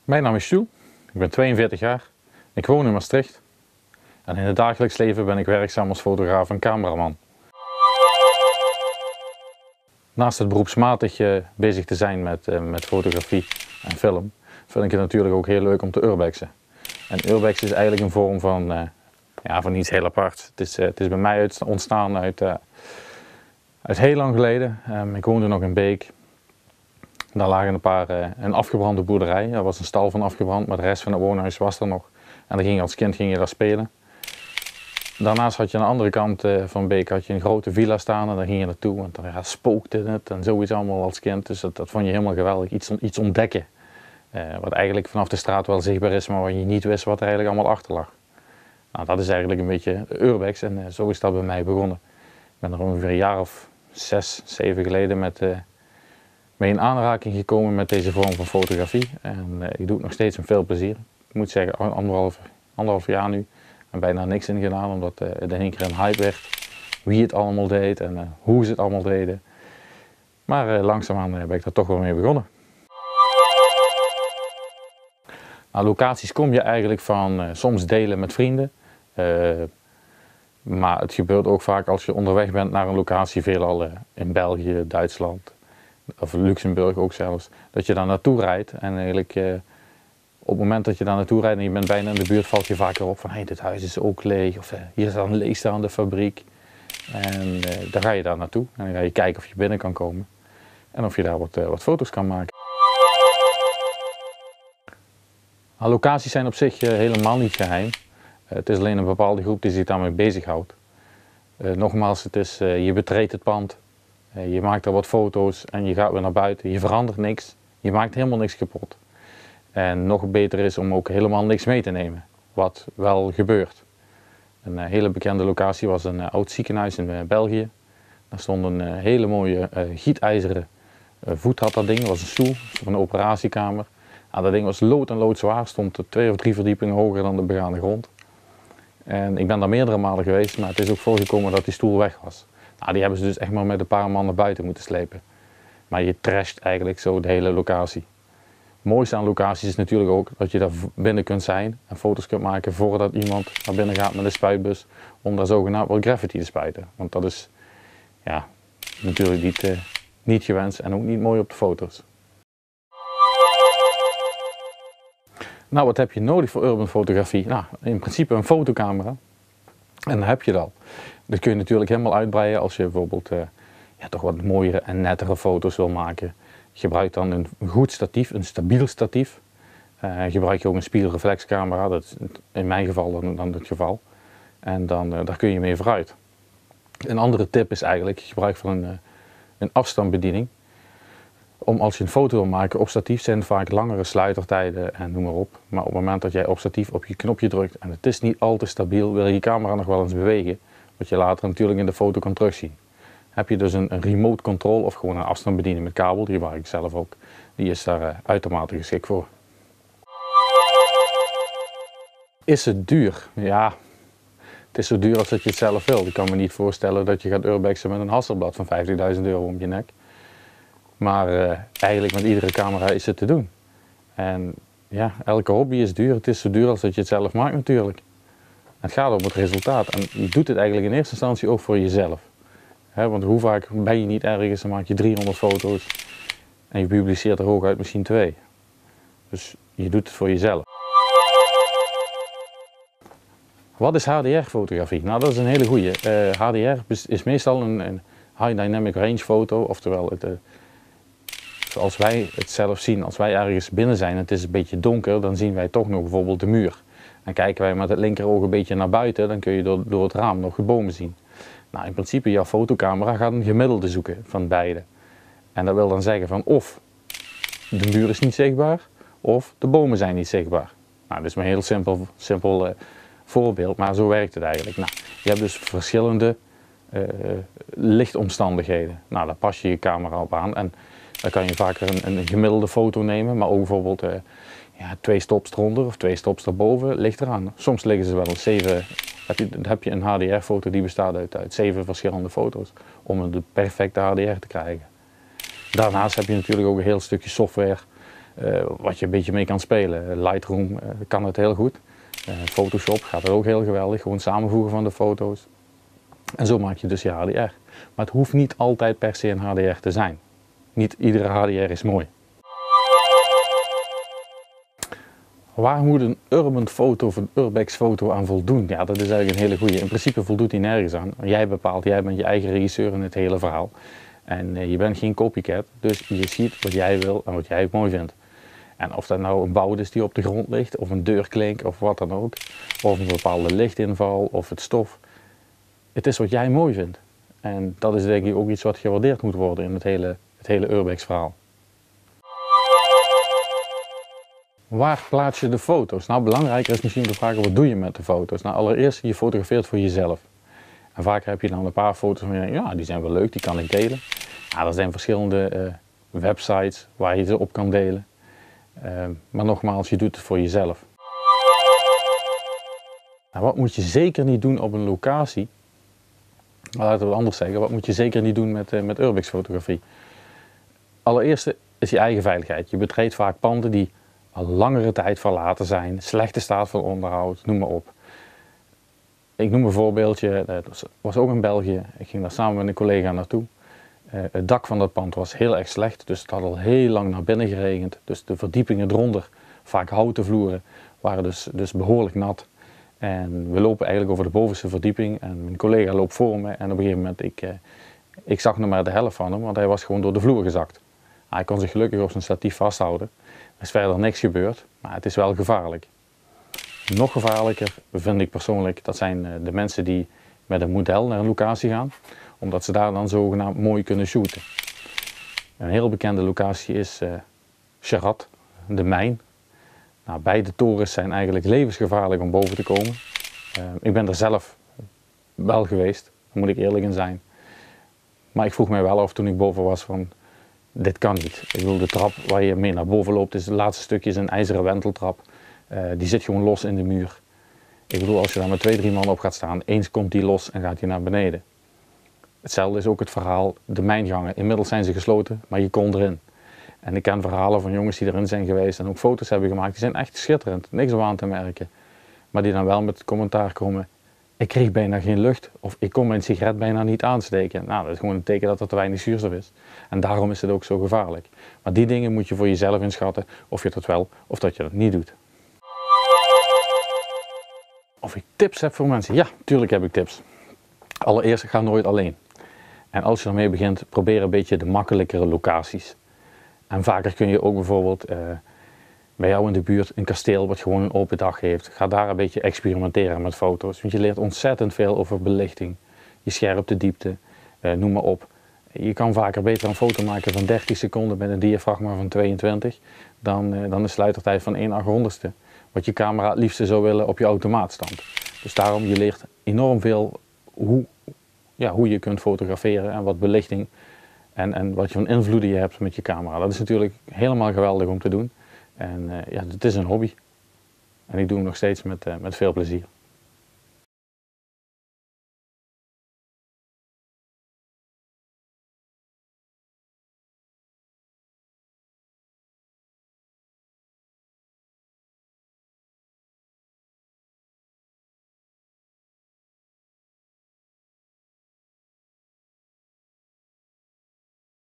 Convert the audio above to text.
Mijn naam is Jules, ik ben 42 jaar, ik woon in Maastricht en in het dagelijks leven ben ik werkzaam als fotograaf en cameraman. Naast het beroepsmatig bezig te zijn met fotografie en film, vind ik het natuurlijk ook heel leuk om te urbexen. En urbex is eigenlijk een vorm van iets heel aparts. Het is bij mij ontstaan uit heel lang geleden. Ik woonde nog in Beek. Daar lagen een afgebrande boerderij. Er was een stal van afgebrand, maar de rest van het woonhuis was er nog. En dan als kind ging je daar spelen. Daarnaast had je aan de andere kant van Beek een grote villa staan en daar ging je naartoe. Want daar spookte het en zoiets allemaal als kind. Dus dat vond je helemaal geweldig. Iets ontdekken. Wat eigenlijk vanaf de straat wel zichtbaar is, maar waar je niet wist wat er eigenlijk allemaal achter lag. Nou, dat is eigenlijk een beetje urbex en zo is dat bij mij begonnen. Ik ben er ongeveer een jaar of 6, 7 geleden mee in aanraking gekomen met deze vorm van fotografie. En ik doe het nog steeds met veel plezier. Ik moet zeggen, anderhalf jaar nu. En bijna niks in gedaan, omdat het in één keer een hype werd. Wie het allemaal deed en hoe ze het allemaal deden. Maar langzaamaan ben ik daar toch wel mee begonnen. Nou, locaties kom je eigenlijk van soms delen met vrienden. Maar het gebeurt ook vaak als je onderweg bent naar een locatie, veelal in België, Duitsland of Luxemburg ook zelfs, dat je daar naartoe rijdt en eigenlijk op het moment dat je daar naartoe rijdt en je bent bijna in de buurt, valt je vaker op van hey, dit huis is ook leeg of hier is een leegstaande fabriek. En dan ga je daar naartoe en dan ga je kijken of je binnen kan komen en of je daar wat foto's kan maken. Nou, locaties zijn op zich helemaal niet geheim. Het is alleen een bepaalde groep die zich daarmee bezighoudt. Nogmaals, je betreedt het pand, je maakt er wat foto's en je gaat weer naar buiten. Je verandert niks, je maakt helemaal niks kapot. En nog beter is om ook helemaal niks mee te nemen, wat wel gebeurt. Een hele bekende locatie was een oud ziekenhuis in België. Daar stond een hele mooie gietijzeren voet had dat ding, dat was een stoel van de operatiekamer. Nou, dat ding was lood en loodzwaar, stond 2 of 3 verdiepingen hoger dan de begane grond. En ik ben daar meerdere malen geweest, maar het is ook voorgekomen dat die stoel weg was. Nou, die hebben ze dus echt maar met een paar man naar buiten moeten slepen. Maar je trasht eigenlijk zo de hele locatie. Het mooiste aan locaties is natuurlijk ook dat je daar binnen kunt zijn en foto's kunt maken voordat iemand naar binnen gaat met een spuitbus om daar zogenaamd wat graffiti te spuiten. Want dat is natuurlijk niet gewenst en ook niet mooi op de foto's. Nou, wat heb je nodig voor urban fotografie? Nou, in principe een fotocamera. En dan heb je dat. Dat kun je natuurlijk helemaal uitbreiden als je bijvoorbeeld toch wat mooiere en nettere foto's wil maken. Gebruik dan een goed statief, een stabiel statief. Gebruik je ook een spiegelreflexcamera, dat is in mijn geval dan het geval. En daar kun je mee vooruit. Een andere tip is eigenlijk gebruik van een afstandsbediening. Als je een foto wil maken op statief zijn het vaak langere sluitertijden en noem maar op. Maar op het moment dat jij op statief op je knopje drukt en het is niet al te stabiel, wil je camera nog wel eens bewegen. Wat je later natuurlijk in de foto kan terugzien. Heb je dus een remote control of gewoon een afstandsbediening met kabel, die gebruik ik zelf ook. Die is daar uitermate geschikt voor. Is het duur? Ja, het is zo duur als dat je het zelf wil. Ik kan me niet voorstellen dat je gaat urbexen met een Hasselblad van 50.000 euro om je nek. Maar eigenlijk met iedere camera is het te doen. En ja, elke hobby is duur. Het is zo duur als dat je het zelf maakt natuurlijk. Het gaat om het resultaat. En je doet het eigenlijk in eerste instantie ook voor jezelf. Want hoe vaak ben je niet ergens en maak je 300 foto's en je publiceert er hooguit misschien 2. Dus je doet het voor jezelf. Wat is HDR-fotografie? Nou, dat is een hele goeie. HDR is meestal een High Dynamic Range foto, oftewel zoals wij het zelf zien, als wij ergens binnen zijn en het is een beetje donker, dan zien wij toch nog bijvoorbeeld de muur. En kijken wij met het linkeroog een beetje naar buiten, dan kun je door het raam nog de bomen zien. Nou, in principe, jouw fotocamera gaat een gemiddelde zoeken van beide. En dat wil dan zeggen van of de muur is niet zichtbaar, of de bomen zijn niet zichtbaar. Nou, dat is maar een heel simpel voorbeeld, maar zo werkt het eigenlijk. Nou, je hebt dus verschillende lichtomstandigheden. Nou, daar pas je je camera op aan en dan kan je vaker een gemiddelde foto nemen, maar ook bijvoorbeeld 2 stops eronder of 2 stops daarboven, ligt eraan. Soms liggen ze wel eens 7, heb je een HDR-foto die bestaat uit 7 verschillende foto's om de perfecte HDR te krijgen. Daarnaast heb je natuurlijk ook een heel stukje software wat je een beetje mee kan spelen. Lightroom kan het heel goed. Photoshop gaat het ook heel geweldig, gewoon samenvoegen van de foto's. En zo maak je dus je HDR. Maar het hoeft niet altijd per se een HDR te zijn. Niet iedere HDR is mooi. Waar moet een urban foto of een urbex foto aan voldoen? Ja, dat is eigenlijk een hele goede. In principe voldoet die nergens aan. Jij bepaalt, jij bent je eigen regisseur in het hele verhaal. En je bent geen copycat, dus je ziet wat jij wil en wat jij mooi vindt. En of dat nou een bout is die op de grond ligt, of een deurklink, of wat dan ook. Of een bepaalde lichtinval, of het stof. Het is wat jij mooi vindt. En dat is denk ik ook iets wat gewaardeerd moet worden in het hele urbex verhaal. Waar plaats je de foto's? Nou, belangrijker is misschien de vraag, wat doe je met de foto's? Nou, allereerst, je fotografeert voor jezelf. En vaak heb je dan een paar foto's van je denkt, ja, die zijn wel leuk, die kan ik delen. Nou, er zijn verschillende websites waar je ze op kan delen. Maar nogmaals, je doet het voor jezelf. Nou, wat moet je zeker niet doen op een locatie? Laten we het anders zeggen, wat moet je zeker niet doen met urbex fotografie? Allereerst is je eigen veiligheid. Je betreedt vaak panden die al langere tijd verlaten zijn, slechte staat van onderhoud, noem maar op. Ik noem een voorbeeldje, dat was ook in België. Ik ging daar samen met een collega naartoe. Het dak van dat pand was heel erg slecht, dus het had al heel lang naar binnen geregend. Dus de verdiepingen eronder, vaak houten vloeren, waren dus behoorlijk nat. En we lopen eigenlijk over de bovenste verdieping en mijn collega loopt voor me en op een gegeven moment, ik zag nog maar de helft van hem, want hij was gewoon door de vloer gezakt. Hij kon zich gelukkig op zijn statief vasthouden. Er is verder niks gebeurd, maar het is wel gevaarlijk. Nog gevaarlijker vind ik persoonlijk, dat zijn de mensen die met een model naar een locatie gaan, omdat ze daar dan zogenaamd mooi kunnen shooten. Een heel bekende locatie is Charat, de mijn. Nou, beide torens zijn eigenlijk levensgevaarlijk om boven te komen. Ik ben er zelf wel geweest, daar moet ik eerlijk in zijn. Maar ik vroeg mij wel af toen ik boven was van, dit kan niet. Ik bedoel, de trap waar je mee naar boven loopt, het laatste stukje is een ijzeren wenteltrap. Die zit gewoon los in de muur. Ik bedoel, als je daar met 2, 3 man op gaat staan, eens komt die los en gaat hij naar beneden. Hetzelfde is ook het verhaal, de mijngangen. Inmiddels zijn ze gesloten, maar je kon erin. En ik ken verhalen van jongens die erin zijn geweest en ook foto's hebben gemaakt. Die zijn echt schitterend, niks op aan te merken. Maar die dan wel met het commentaar komen, ik kreeg bijna geen lucht of ik kon mijn sigaret bijna niet aansteken. Nou, dat is gewoon een teken dat er te weinig zuurstof is. En daarom is het ook zo gevaarlijk. Maar die dingen moet je voor jezelf inschatten of je dat wel of dat je dat niet doet. Of ik tips heb voor mensen? Ja, tuurlijk heb ik tips. Allereerst, ga nooit alleen. En als je ermee begint, probeer een beetje de makkelijkere locaties. En vaker kun je ook bijvoorbeeld bij jou in de buurt een kasteel wat gewoon een open dag heeft. Ga daar een beetje experimenteren met foto's. Want je leert ontzettend veel over belichting. Je scherpte, diepte, noem maar op. Je kan vaker beter een foto maken van 30 seconden met een diafragma van 22 dan een sluitertijd van 1/800ste. Wat je camera het liefste zou willen op je automaatstand. Dus daarom, je leert enorm veel hoe je kunt fotograferen en wat belichting en wat voor invloeden je hebt met je camera. Dat is natuurlijk helemaal geweldig om te doen. En het is een hobby. En ik doe hem nog steeds met veel plezier.